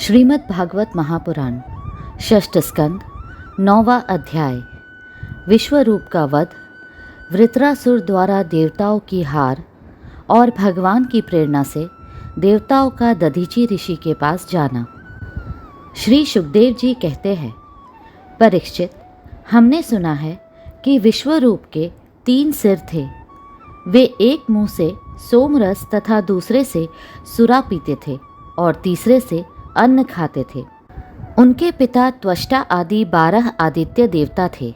श्रीमद् भागवत महापुराण षष्ठ स्कंद 9वां अध्याय। विश्वरूप का वध, वृत्रासुर द्वारा देवताओं की हार और भगवान की प्रेरणा से देवताओं का दधीची ऋषि के पास जाना। श्री सुखदेव जी कहते हैं, परीक्षित, हमने सुना है कि विश्वरूप के 3 सिर थे। वे एक मुंह से सोमरस तथा दूसरे से सुरा पीते थे और तीसरे से अन्न खाते थे। उनके पिता त्वष्टा आदि 12 आदित्य देवता थे,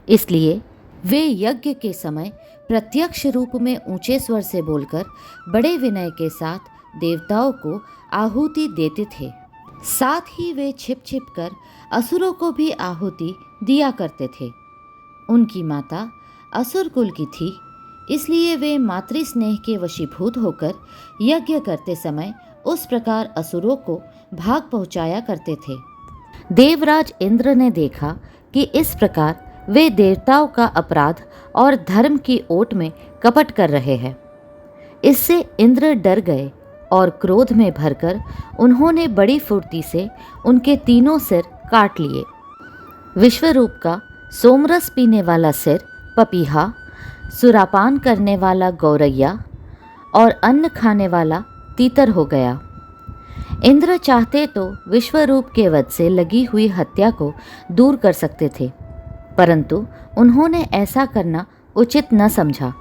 इसलिए वे यज्ञ के समय प्रत्यक्ष रूप में ऊंचे स्वर से बोलकर बड़े विनय के साथ देवताओं को आहुति देते थे। साथ ही वे छिप छिप कर असुरों को भी आहुति दिया करते थे। उनकी माता असुर कुल की थी, इसलिए वे मातृस्नेह के वशीभूत होकर यज्ञ करते समय उस प्रकार असुरों को भाग पहुंचाया करते थे। देवराज इंद्र ने देखा कि इस प्रकार वे देवताओं का अपराध और धर्म की ओट में कपट कर रहे हैं। इससे इंद्र डर गए और क्रोध में भरकर उन्होंने बड़ी फुर्ती से उनके 3 सिर काट लिए। विश्वरूप का सोमरस पीने वाला सिर पपीहा, सुरापान करने वाला गौरैया और अन्न खाने वाला तीतर हो गया। इंद्र चाहते तो विश्वरूप के वध से लगी हुई हत्या को दूर कर सकते थे, परंतु उन्होंने ऐसा करना उचित न समझा।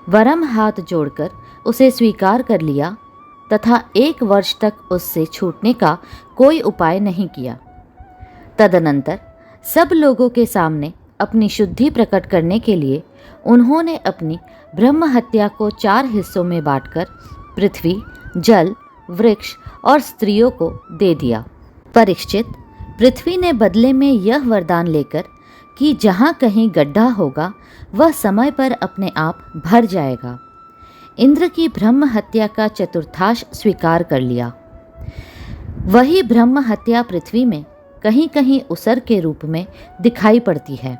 वरम हाथ जोड़कर उसे स्वीकार कर लिया तथा 1 वर्ष तक उससे छूटने का कोई उपाय नहीं किया। तदनंतर सब लोगों के सामने अपनी शुद्धि प्रकट करने के लिए उन्होंने अपनी ब्रह्म हत्या को 4 हिस्सों में बांटकर पृथ्वी, जल, वृक्ष और स्त्रियों को दे दिया। परीक्षित, पृथ्वी ने बदले में यह वरदान लेकर कि जहाँ कहीं गड्ढा होगा वह समय पर अपने आप भर जाएगा, इंद्र की ब्रह्म हत्या का चतुर्थांश स्वीकार कर लिया। वही ब्रह्म हत्या पृथ्वी में कहीं कहीं उसर के रूप में दिखाई पड़ती है।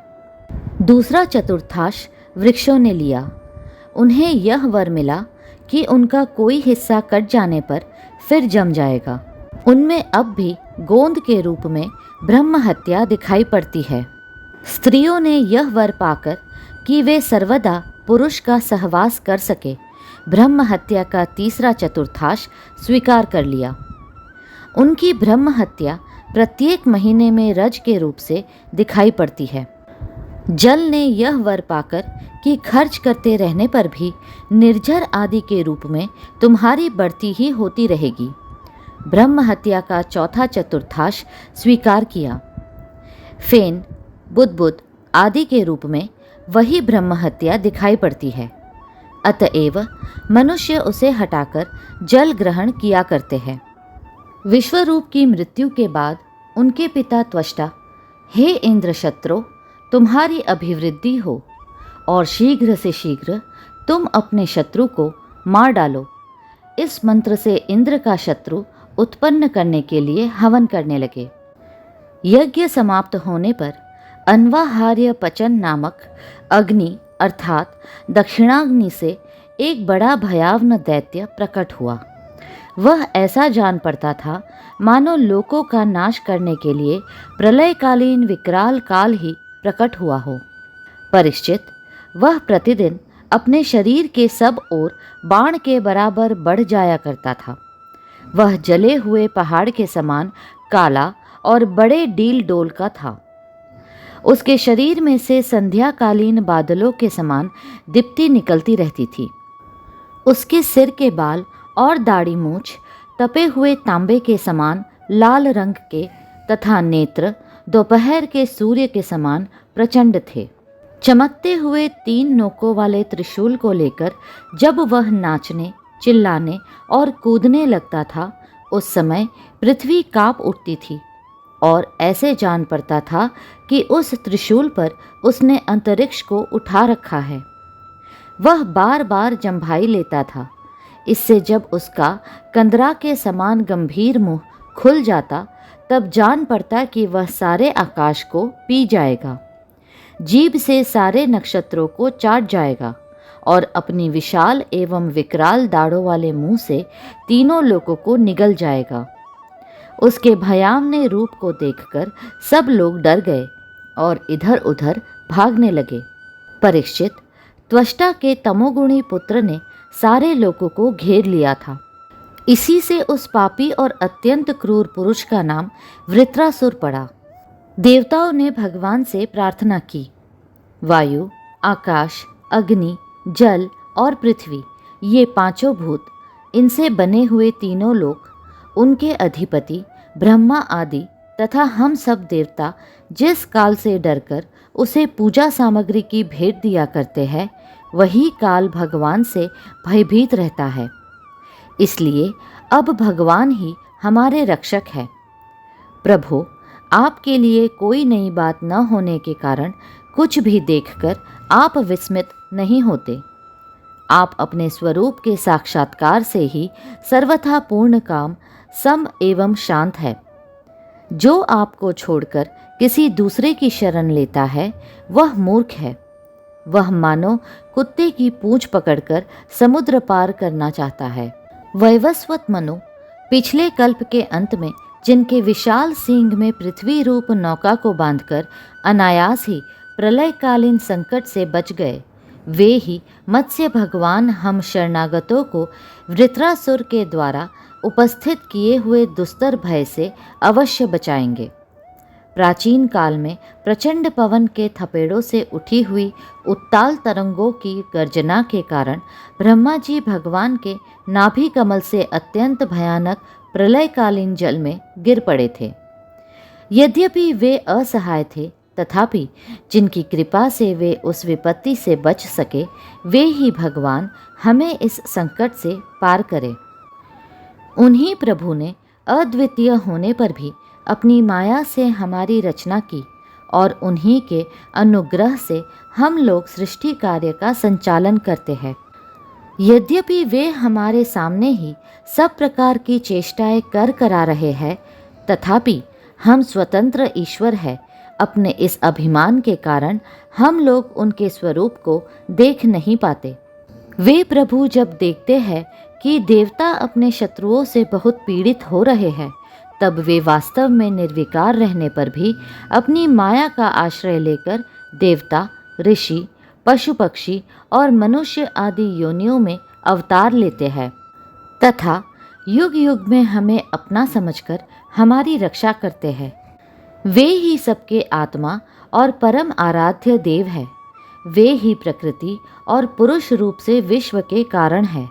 दूसरा चतुर्थांश वृक्षों ने लिया। उन्हें यह वर मिला कि उनका कोई हिस्सा कट जाने पर फिर जम जाएगा। उनमें अब भी गोंद के रूप में ब्रह्म हत्या दिखाई पड़ती है। स्त्रियों ने यह वर पाकर कि वे सर्वदा पुरुष का सहवास कर सके, ब्रह्म हत्या का तीसरा चतुर्थांश स्वीकार कर लिया। उनकी ब्रह्म हत्या प्रत्येक महीने में रज के रूप से दिखाई पड़ती है। जल ने यह वर पाकर कि खर्च करते रहने पर भी निर्झर आदि के रूप में तुम्हारी बढ़ती ही होती रहेगी, ब्रह्म हत्या का चौथा चतुर्थांश स्वीकार किया। फेन, बुदबुद आदि के रूप में वही ब्रह्म हत्या दिखाई पड़ती है, अतएव मनुष्य उसे हटाकर जल ग्रहण किया करते हैं। विश्वरूप की मृत्यु के बाद उनके पिता त्वष्टा, हे इंद्र शत्रु, तुम्हारी अभिवृद्धि हो और शीघ्र से शीघ्र तुम अपने शत्रु को मार डालो। इस मंत्र से इंद्र का शत्रु उत्पन्न करने के लिए हवन करने लगे। यज्ञ समाप्त होने पर अन्वाहार्य पचन नामक अग्नि अर्थात दक्षिणाग्नि से एक बड़ा भयावह दैत्य प्रकट हुआ। वह ऐसा जान पड़ता था मानो लोकों का नाश करने के लिए प्रलयकालीन विकराल काल ही प्रकट हुआ हो। परीक्षित, वह प्रतिदिन अपने शरीर के सब ओर बाण के बराबर बढ़ जाया करता था। वह जले हुए पहाड़ के समान काला और बड़े डील डोल का था। उसके शरीर में से संध्याकालीन बादलों के समान दीप्ति निकलती रहती थी। उसके सिर के बाल और दाढ़ी मूछ तपे हुए तांबे के समान लाल रंग के तथा नेत्र दोपहर के सूर्य के समान प्रचंड थे। चमकते हुए 3 नोकों वाले त्रिशूल को लेकर जब वह नाचने, चिल्लाने और कूदने लगता था, उस समय पृथ्वी कांप उठती थी और ऐसे जान पड़ता था कि उस त्रिशूल पर उसने अंतरिक्ष को उठा रखा है। वह बार बार जम्भाई लेता था। इससे जब उसका कंदरा के समान गंभीर मुंह खुल जाता, तब जान पड़ता कि वह सारे आकाश को पी जाएगा, जीभ से सारे नक्षत्रों को चाट जाएगा और अपनी विशाल एवं विकराल दाढ़ों वाले मुंह से 3 लोकों को निगल जाएगा। उसके भयावने रूप को देखकर सब लोग डर गए और इधर उधर भागने लगे। परीक्षित, त्वष्टा के तमोगुणी पुत्र ने सारे लोगों को घेर लिया था। इसी से उस पापी और अत्यंत क्रूर पुरुष का नाम वृत्रासुर पड़ा। देवताओं ने भगवान से प्रार्थना की, वायु, आकाश, अग्नि, जल और पृथ्वी, ये पांचों भूत, इनसे बने हुए तीनों लोक, उनके अधिपति ब्रह्मा आदि तथा हम सब देवता जिस काल से डरकर उसे पूजा सामग्री की भेंट दिया करते हैं, वही काल भगवान से भयभीत रहता है। इसलिए अब भगवान ही हमारे रक्षक है। प्रभु, आपके लिए कोई नई बात न होने के कारण कुछ भी देखकर आप विस्मित नहीं होते। आप अपने स्वरूप के साक्षात्कार से ही सर्वथा पूर्ण काम, सम एवं शांत है। जो आपको छोड़कर किसी दूसरे की शरण लेता है वह मूर्ख है। वह मानो कुत्ते की पूंछ पकड़कर समुद्र पार करना चाहता है। वैवस्वत मनु पिछले कल्प के अंत में जिनके विशाल सींग में पृथ्वी रूप नौका को बांधकर अनायास ही प्रलयकालीन संकट से बच गए, वे ही मत्स्य भगवान हम शरणागतों को वृत्रासुर के द्वारा उपस्थित किए हुए दुस्तर भय से अवश्य बचाएंगे। प्राचीन काल में प्रचंड पवन के थपेड़ों से उठी हुई उत्ताल तरंगों की गर्जना के कारण ब्रह्मा जी भगवान के नाभि कमल से अत्यंत भयानक प्रलयकालीन जल में गिर पड़े थे। यद्यपि वे असहाय थे, तथापि जिनकी कृपा से वे उस विपत्ति से बच सके, वे ही भगवान हमें इस संकट से पार करें। उन्हीं प्रभु ने अद्वितीय होने पर भी अपनी माया से हमारी रचना की और उन्हीं के अनुग्रह से हम लोग सृष्टि कार्य का संचालन करते हैं। यद्यपि वे हमारे सामने ही सब प्रकार की चेष्टाएं कर करा रहे हैं, तथापि हम स्वतंत्र ईश्वर हैं। अपने इस अभिमान के कारण हम लोग उनके स्वरूप को देख नहीं पाते। वे प्रभु जब देखते हैं कि देवता अपने शत्रुओं से बहुत पीड़ित हो रहे हैं, तब वे वास्तव में निर्विकार रहने पर भी अपनी माया का आश्रय लेकर देवता, ऋषि, पशु पक्षी और मनुष्य आदि योनियों में अवतार लेते हैं तथा युग युग में हमें अपना समझकर हमारी रक्षा करते हैं। वे ही सबके आत्मा और परम आराध्य देव है। वे ही प्रकृति और पुरुष रूप से विश्व के कारण है।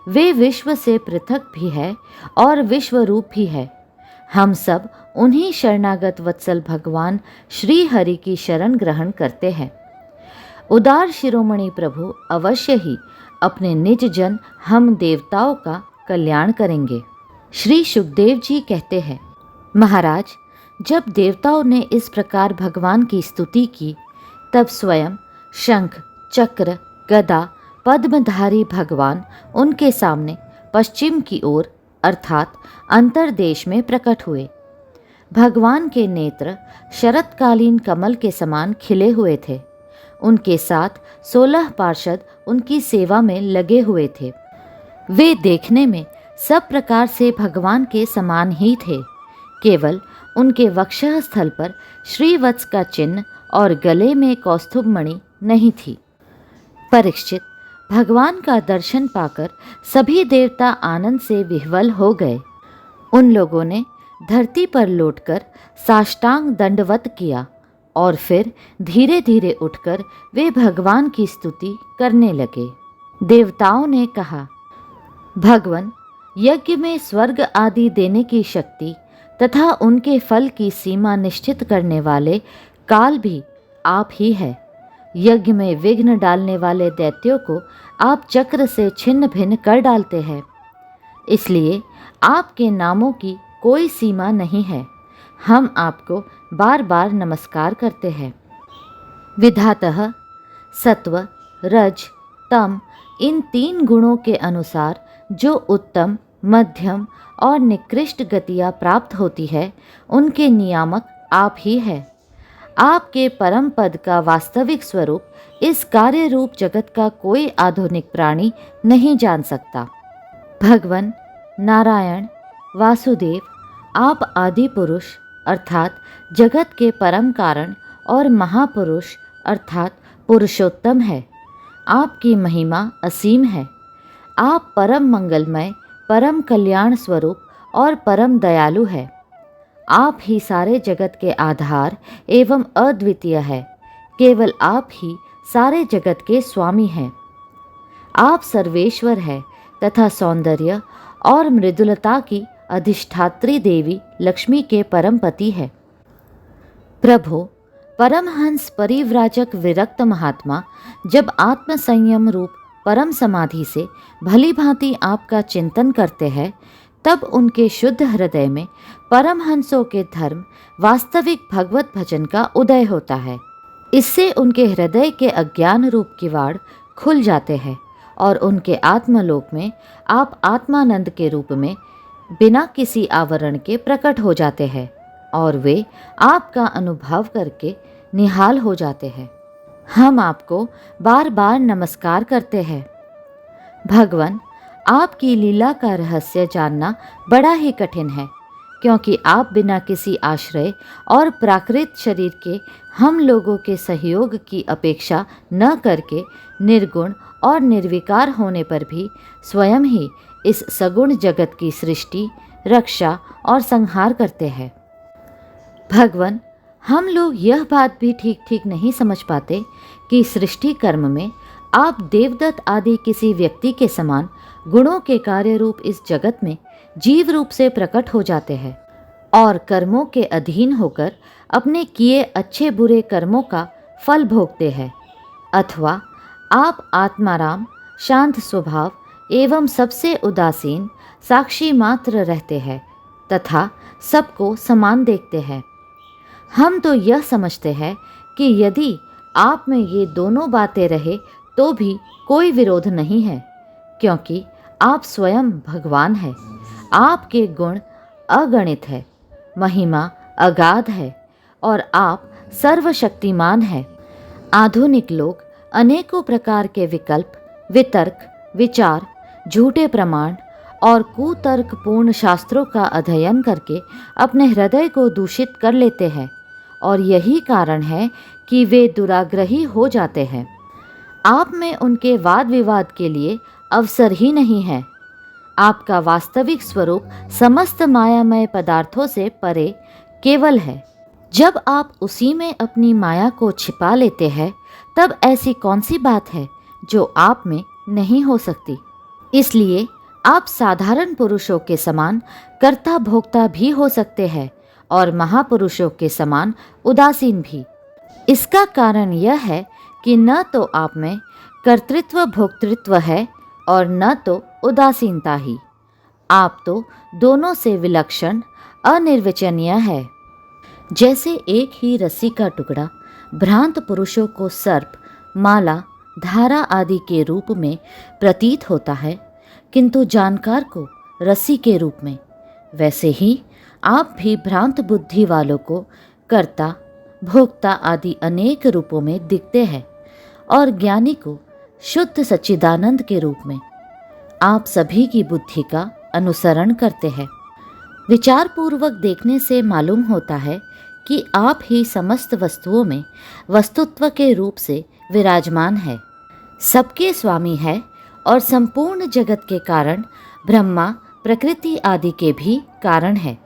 वे विश्व से पृथक भी है और विश्व रूप भी है। हम सब उन्हीं शरणागत वत्सल भगवान श्री हरि की शरण ग्रहण करते हैं। उदार शिरोमणि प्रभु अवश्य ही अपने निज जन हम देवताओं का कल्याण करेंगे। श्री सुखदेव जी कहते हैं, महाराज, जब देवताओं ने इस प्रकार भगवान की स्तुति की, तब स्वयं शंख, चक्र, गदा, पद्मधारी भगवान उनके सामने पश्चिम की ओर अर्थात अंतरदेश में प्रकट हुए। भगवान के नेत्र शरतकालीन कमल के समान खिले हुए थे। उनके साथ 16 पार्षद उनकी सेवा में लगे हुए थे। वे देखने में सब प्रकार से भगवान के समान ही थे। केवल उनके वक्षः स्थल पर श्रीवत्स का चिन्ह और गले में कौस्तुभ मणि नहीं थी। परीक्षित, भगवान का दर्शन पाकर सभी देवता आनंद से विह्वल हो गए। उन लोगों ने धरती पर लौटकर साष्टांग दंडवत किया और फिर धीरे धीरे उठकर वे भगवान की स्तुति करने लगे। देवताओं ने कहा, भगवान, यज्ञ में स्वर्ग आदि देने की शक्ति तथा उनके फल की सीमा निश्चित करने वाले काल भी आप ही है। यज्ञ में विघ्न डालने वाले दैत्यों को आप चक्र से छिन्न भिन्न कर डालते हैं। इसलिए आपके नामों की कोई सीमा नहीं है। हम आपको बार बार नमस्कार करते हैं। विधातः सत्व, रज, तम, इन 3 गुणों के अनुसार जो उत्तम, मध्यम और निकृष्ट गतियाँ प्राप्त होती है, उनके नियामक आप ही हैं। आपके परम पद का वास्तविक स्वरूप इस कार्य रूप जगत का कोई आधुनिक प्राणी नहीं जान सकता। भगवान नारायण, वासुदेव, आप आदि पुरुष अर्थात जगत के परम कारण और महापुरुष अर्थात पुरुषोत्तम है। आपकी महिमा असीम है। आप परम मंगलमय, परम कल्याण स्वरूप और परम दयालु है। आप ही सारे जगत के आधार एवं अद्वितीय है। केवल आप ही सारे जगत के स्वामी हैं। आप सर्वेश्वर है तथा सौंदर्य और मृदुलता की अधिष्ठात्री देवी लक्ष्मी के परम पति है। प्रभु, परमहंस परिव्राजक विरक्त महात्मा जब आत्म संयम रूप परम समाधि से भली भांति आपका चिंतन करते हैं, तब उनके शुद्ध हृदय में परमहंसों के धर्म वास्तविक भगवत भजन का उदय होता है। इससे उनके हृदय के अज्ञान रूप किवाड़ खुल जाते हैं और उनके आत्मलोक में आप आत्मानंद के रूप में बिना किसी आवरण के प्रकट हो जाते हैं और वे आपका अनुभव करके निहाल हो जाते हैं। हम आपको बार बार नमस्कार करते हैं। भगवान, आपकी लीला का रहस्य जानना बड़ा ही कठिन है, क्योंकि आप बिना किसी आश्रय और प्राकृत शरीर के हम लोगों के सहयोग की अपेक्षा न करके निर्गुण और निर्विकार होने पर भी स्वयं ही इस सगुण जगत की सृष्टि, रक्षा और संहार करते हैं। भगवान, हम लोग यह बात भी ठीक ठीक नहीं समझ पाते कि सृष्टि कर्म में आप देवदत्त आदि किसी व्यक्ति के समान गुणों के कार्य रूप इस जगत में जीव रूप से प्रकट हो जाते हैं और कर्मों के अधीन होकर अपने किए अच्छे बुरे कर्मों का फल भोगते हैं, अथवा आप आत्माराम, शांत स्वभाव एवं सबसे उदासीन साक्षी मात्र रहते हैं तथा सबको समान देखते हैं। हम तो यह समझते हैं कि यदि आप में ये दोनों बातें रहे तो भी कोई विरोध नहीं है, क्योंकि आप स्वयं भगवान हैं। आपके गुण अगणित है, महिमा अगाध है और आप सर्वशक्तिमान हैं। आधुनिक लोग अनेकों प्रकार के विकल्प, वितर्क, विचार, झूठे प्रमाण और कुतर्कपूर्ण शास्त्रों का अध्ययन करके अपने हृदय को दूषित कर लेते हैं और यही कारण है कि वे दुराग्रही हो जाते हैं। आप में उनके वाद विवाद के लिए अवसर ही नहीं है। आपका वास्तविक स्वरूप समस्त मायामय पदार्थों से परे केवल है। जब आप उसी में अपनी माया को छिपा लेते हैं, तब ऐसी कौन सी बात है जो आप में नहीं हो सकती। इसलिए आप साधारण पुरुषों के समान कर्ता भोक्ता भी हो सकते हैं और महापुरुषों के समान उदासीन भी। इसका कारण यह है कि न तो आप में कर्तृत्व भोक्तृत्व है और न तो उदासीनता ही। आप तो दोनों से विलक्षण, अनिर्वचनीय है। जैसे एक ही रस्सी का टुकड़ा भ्रांत पुरुषों को सर्प, माला, धारा आदि के रूप में प्रतीत होता है, किंतु जानकार को रस्सी के रूप में, वैसे ही आप भी भ्रांत बुद्धि वालों को कर्ता, भोक्ता आदि अनेक रूपों में दिखते हैं और ज्ञानी को शुद्ध सच्चिदानंद के रूप में। आप सभी की बुद्धि का अनुसरण करते हैं। विचार पूर्वक देखने से मालूम होता है कि आप ही समस्त वस्तुओं में वस्तुत्व के रूप से विराजमान है, सबके स्वामी है और संपूर्ण जगत के कारण ब्रह्मा, प्रकृति आदि के भी कारण है।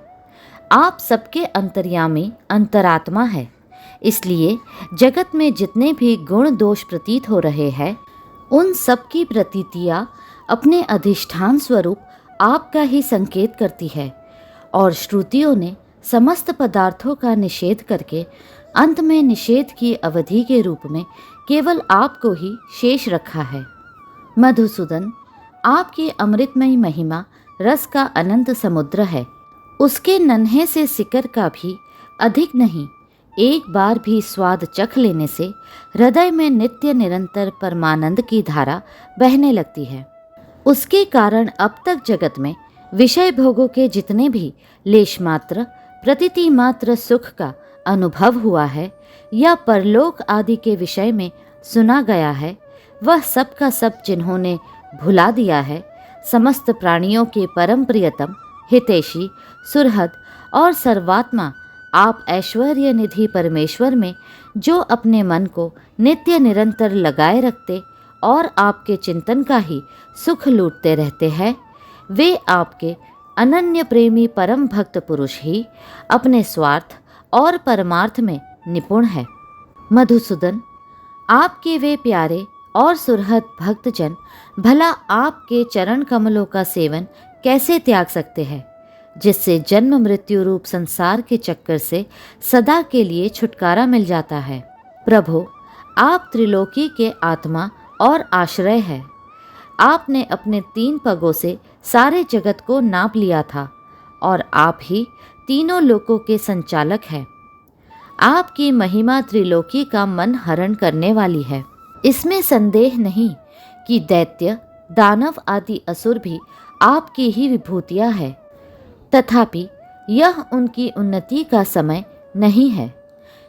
आप सबके अंतर्यामी अंतरात्मा है। इसलिए जगत में जितने भी गुण दोष प्रतीत हो रहे हैं, उन सब की प्रतीतियाँ अपने अधिष्ठान स्वरूप आपका ही संकेत करती है और श्रुतियों ने समस्त पदार्थों का निषेध करके अंत में निषेध की अवधि के रूप में केवल आपको ही शेष रखा है। मधुसूदन, आपकी अमृतमयी महिमा रस का अनंत समुद्र है। उसके नन्हे से सिकर का भी अधिक नहीं, एक बार भी स्वाद चख लेने से हृदय में नित्य निरंतर परमानंद की धारा बहने लगती है। उसके कारण अब तक जगत में विषय भोगों के जितने भी लेश मात्र, प्रतीति मात्र सुख का अनुभव हुआ है या परलोक आदि के विषय में सुना गया है, वह सब का सब जिन्होंने भुला दिया है, समस्त प्राणियों के परम प्रियतम, हितैषी, सुहृद और सर्वात्मा आप ऐश्वर्य निधि परमेश्वर में जो अपने मन को नित्य निरंतर लगाए रखते और आपके चिंतन का ही सुख लूटते रहते हैं, वे आपके अनन्य प्रेमी परम भक्त पुरुष ही अपने स्वार्थ और परमार्थ में निपुण है। मधुसूदन, आपके वे प्यारे और सुरहद भक्तजन भला आपके चरण कमलों का सेवन कैसे त्याग सकते हैं, जिससे जन्म मृत्यु रूप संसार के चक्कर से सदा के लिए छुटकारा मिल जाता है। प्रभु, आप त्रिलोकी के आत्मा और आश्रय है। आपने अपने 3 पगों से सारे जगत को नाप लिया था और आप ही तीनों लोकों के संचालक हैं। आपकी महिमा त्रिलोकी का मन हरण करने वाली है। इसमें संदेह नहीं कि दैत्य, दानव आदि असुर भी आपकी ही विभूतियाँ है। तथापि यह उनकी उन्नति का समय नहीं है।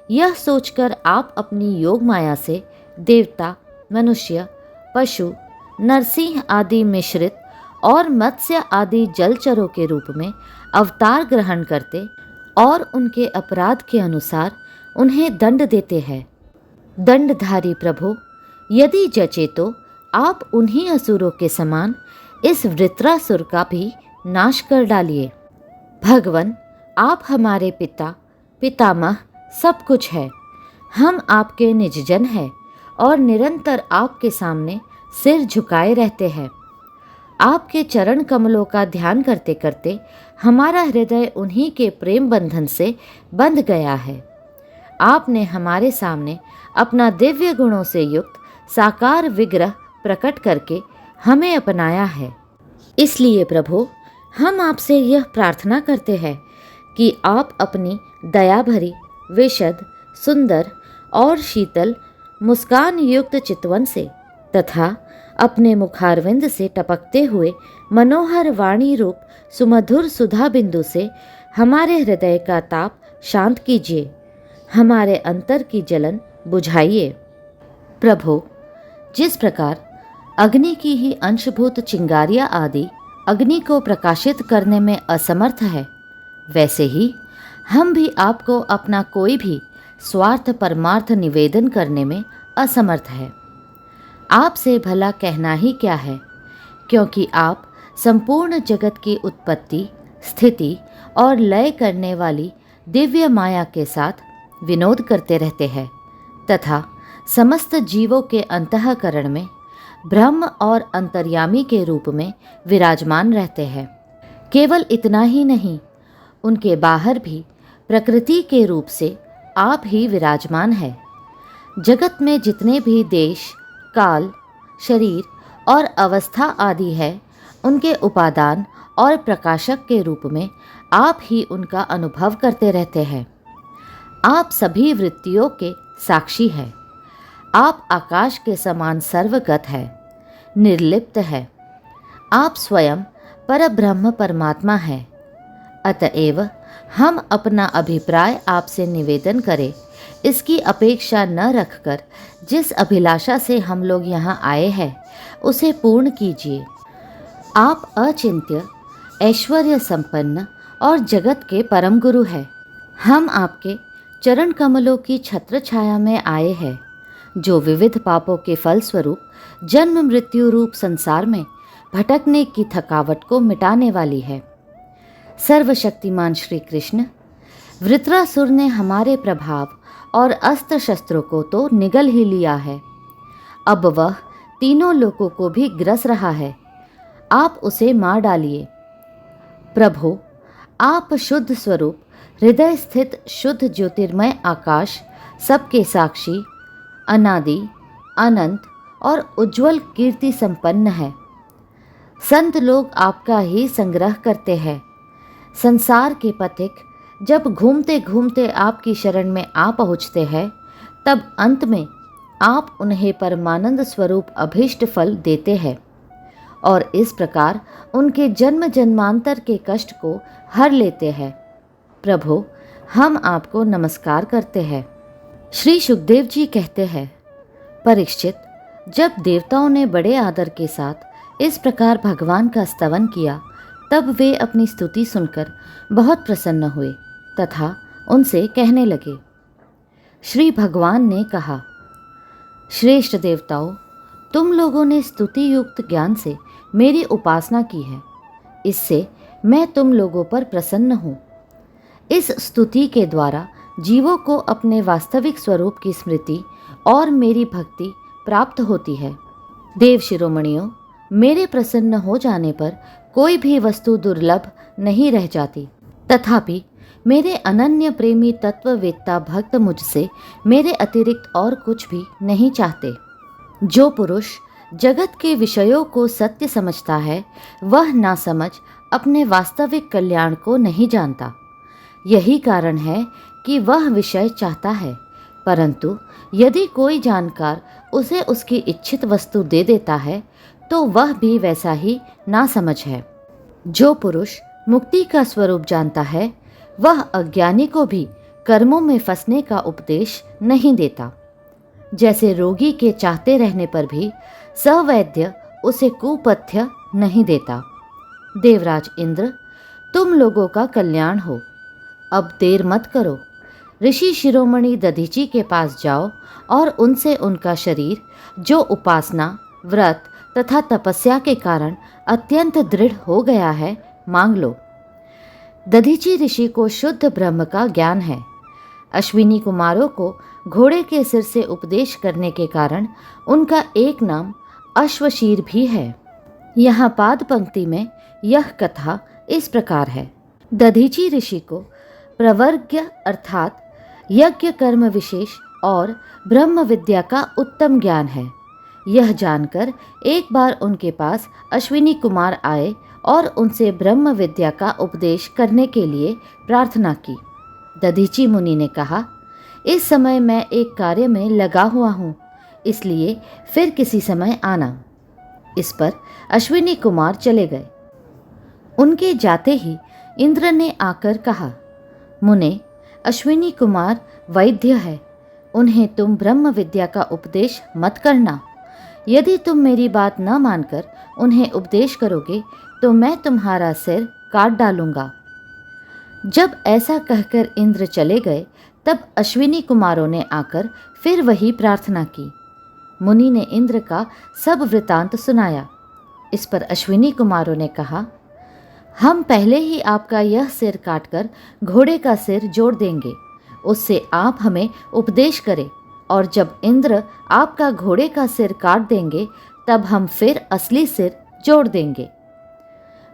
यह सोचकर आप अपनी योग माया से देवता, मनुष्य, पशु, नरसिंह आदि मिश्रित और मत्स्य आदि जलचरों के रूप में अवतार ग्रहण करते और उनके अपराध के अनुसार उन्हें दंड देते हैं। दंडधारी प्रभु, यदि जचे तो आप उन्हीं असुरों के समान इस वृत्रासुर का भी नाश कर डालिए। भगवन, आप हमारे पिता, पितामह सब कुछ है। हम आपके निजजन हैं और निरंतर आपके सामने सिर झुकाए रहते हैं। आपके चरण कमलों का ध्यान करते करते हमारा हृदय उन्हीं के प्रेम बंधन से बंध गया है। आपने हमारे सामने अपना दिव्य गुणों से युक्त साकार विग्रह प्रकट करके हमें अपनाया है। इसलिए प्रभु, हम आपसे यह प्रार्थना करते हैं कि आप अपनी दया भरी, विशद, सुंदर और शीतल मुस्कान युक्त चितवन से तथा अपने मुखारविंद से टपकते हुए मनोहर वाणी रूप सुमधुर सुधा बिंदु से हमारे हृदय का ताप शांत कीजिए, हमारे अंतर की जलन बुझाइए। प्रभु, जिस प्रकार अग्नि की ही अंशभूत चिंगारियाँ आदि अग्नि को प्रकाशित करने में असमर्थ है, वैसे ही हम भी आपको अपना कोई भी स्वार्थ परमार्थ निवेदन करने में असमर्थ है। आपसे भला कहना ही क्या है, क्योंकि आप संपूर्ण जगत की उत्पत्ति, स्थिति और लय करने वाली दिव्य माया के साथ विनोद करते रहते हैं तथा समस्त जीवों के अंतःकरण में ब्रह्म और अंतर्यामी के रूप में विराजमान रहते हैं। केवल इतना ही नहीं, उनके बाहर भी प्रकृति के रूप से आप ही विराजमान है। जगत में जितने भी देश, काल, शरीर और अवस्था आदि है, उनके उपादान और प्रकाशक के रूप में आप ही उनका अनुभव करते रहते हैं। आप सभी वृत्तियों के साक्षी हैं। आप आकाश के समान सर्वगत है, निर्लिप्त है। आप स्वयं परब्रह्म परमात्मा है। अतएव हम अपना अभिप्राय आपसे निवेदन करें, इसकी अपेक्षा न रखकर जिस अभिलाषा से हम लोग यहाँ आए हैं उसे पूर्ण कीजिए। आप अचिंत्य, ऐश्वर्य संपन्न और जगत के परम गुरु हैं। हम आपके चरण कमलों की छत्र छाया में आए हैं, जो विविध पापों के फलस्वरूप जन्म मृत्यु रूप संसार में भटकने की थकावट को मिटाने वाली है। सर्वशक्तिमान श्री कृष्ण, वृत्रासुर ने हमारे प्रभाव और अस्त्र शस्त्रों को तो निगल ही लिया है, अब वह तीनों लोकों को भी ग्रस रहा है। आप उसे मार डालिए। प्रभु, आप शुद्ध स्वरूप, हृदय स्थित शुद्ध ज्योतिर्मय आकाश, सबके साक्षी, अनादि, अनंत और उज्ज्वल कीर्ति संपन्न है। संत लोग आपका ही संग्रह करते हैं। संसार के पथिक जब घूमते घूमते आपकी शरण में आ पहुँचते हैं, तब अंत में आप उन्हें परमानंद स्वरूप अभीष्ट फल देते हैं और इस प्रकार उनके जन्म जन्मांतर के कष्ट को हर लेते हैं। प्रभु, हम आपको नमस्कार करते हैं। श्री सुखदेव जी कहते हैं, परीक्षित, जब देवताओं ने बड़े आदर के साथ इस प्रकार भगवान का स्तवन किया, तब वे अपनी स्तुति सुनकर बहुत प्रसन्न हुए तथा उनसे कहने लगे। श्री भगवान ने कहा, श्रेष्ठ देवताओं, तुम लोगों ने स्तुति युक्त ज्ञान से मेरी उपासना की है, इससे मैं तुम लोगों पर प्रसन्न हूँ। इस स्तुति के द्वारा जीवों को अपने वास्तविक स्वरूप की स्मृति और मेरी भक्ति प्राप्त होती है। देव शिरोमणियों, मेरे प्रसन्न हो जाने पर कोई भी वस्तु दुर्लभ नहीं रह जाती। तथापि मेरे अनन्य प्रेमी तत्ववेत्ता भक्त मुझसे मेरे अतिरिक्त और कुछ भी नहीं चाहते। जो पुरुष जगत के विषयों को सत्य समझता है, वह नासमझ अपने वास्तविक कल्याण को नहीं जानता। यही कारण है कि वह विषय चाहता है, परंतु यदि कोई जानकार उसे उसकी इच्छित वस्तु दे देता है तो वह भी वैसा ही नासमझ है। जो पुरुष मुक्ति का स्वरूप जानता है, वह अज्ञानी को भी कर्मों में फंसने का उपदेश नहीं देता। जैसे रोगी के चाहते रहने पर भी सवैद्य उसे कुपथ्य नहीं देता। देवराज इंद्र, तुम लोगों का कल्याण हो। अब देर मत करो, ऋषि शिरोमणि दधीची के पास जाओ और उनसे उनका शरीर, जो उपासना, व्रत तथा तपस्या के कारण अत्यंत दृढ़ हो गया है, मांग लो। दधीची ऋषि को शुद्ध ब्रह्म का ज्ञान है। अश्विनी कुमारों को घोड़े के सिर से उपदेश करने के कारण उनका एक नाम अश्वशीर भी है। यहाँ पाद पंक्ति में यह कथा इस प्रकार है। दधीची ऋषि को प्रवर्ग्य अर्थात यज्ञ कर्म विशेष और ब्रह्म विद्या का उत्तम ज्ञान है। यह जानकर एक बार उनके पास अश्विनी कुमार आए और उनसे ब्रह्म विद्या का उपदेश करने के लिए प्रार्थना की। दधीची मुनि ने कहा, इस समय मैं एक कार्य में लगा हुआ हूँ, इसलिए फिर किसी समय आना। इस पर अश्विनी कुमार चले गए। उनके जाते ही इंद्र ने आकर कहा, मुने, अश्विनी कुमार वैद्य है, उन्हें तुम ब्रह्म विद्या का उपदेश मत करना। यदि तुम मेरी बात न मानकर उन्हें उपदेश करोगे तो मैं तुम्हारा सिर काट डालूंगा। जब ऐसा कहकर इंद्र चले गए, तब अश्विनी कुमारों ने आकर फिर वही प्रार्थना की। मुनि ने इंद्र का सब वृतांत सुनाया। इस पर अश्विनी कुमारों ने कहा, हम पहले ही आपका यह सिर काटकर घोड़े का सिर जोड़ देंगे, उससे आप हमें उपदेश करें, और जब इंद्र आपका घोड़े का सिर काट देंगे तब हम फिर असली सिर जोड़ देंगे।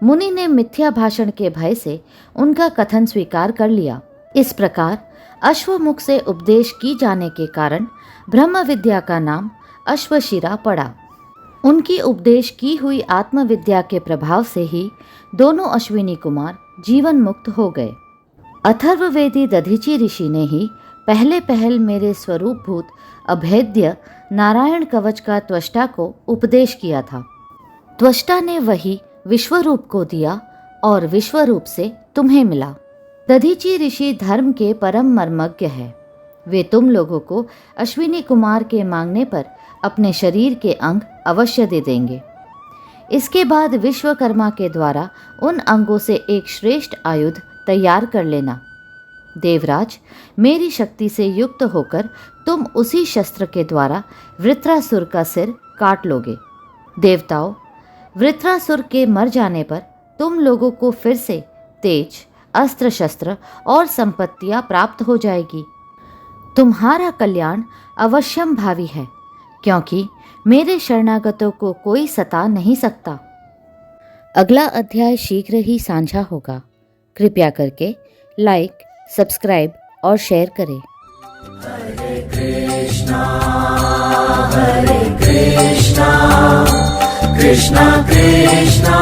मुनि ने मिथ्या भाषण के भय से उनका कथन स्वीकार कर लिया। इस प्रकार अश्वमुख से उपदेश की जाने के कारण ब्रह्म विद्या का नाम अश्वशिरा पड़ा। उनकी उपदेश की हुई आत्मविद्या के प्रभाव से ही दोनों अश्विनी कुमार जीवन मुक्त हो गए। अथर्ववेदी दधीची ऋषि ने ही पहले मेरे स्वरूपभूत अभेद्य नारायण कवच का त्वष्टा को उपदेश किया था। त्वष्टा ने वही विश्वरूप को दिया और विश्वरूप से तुम्हें मिला। दधीची ऋषि धर्म के परम मर्मज्ञ है। वे तुम लोगों को अश्विनी कुमार के मांगने पर अपने शरीर के अंग अवश्य दे देंगे। इसके बाद विश्वकर्मा के द्वारा उन अंगों से एक श्रेष्ठ आयुध तैयार कर लेना। देवराज, मेरी शक्ति से युक्त होकर तुम उसी शस्त्र के द्वारा वृत्रासुर का सिर काट लोगे। देवताओं, वृत्रासुर के मर जाने पर तुम लोगों को फिर से तेज, अस्त्र शस्त्र और संपत्तियां प्राप्त हो जाएगी। तुम्हारा कल्याण अवश्यम भावी है, क्योंकि मेरे शरणागतों को कोई सता नहीं सकता। अगला अध्याय शीघ्र ही साझा होगा। कृपया करके लाइक, सब्सक्राइब और शेयर करें। हरे कृष्णा कृष्णा कृष्णा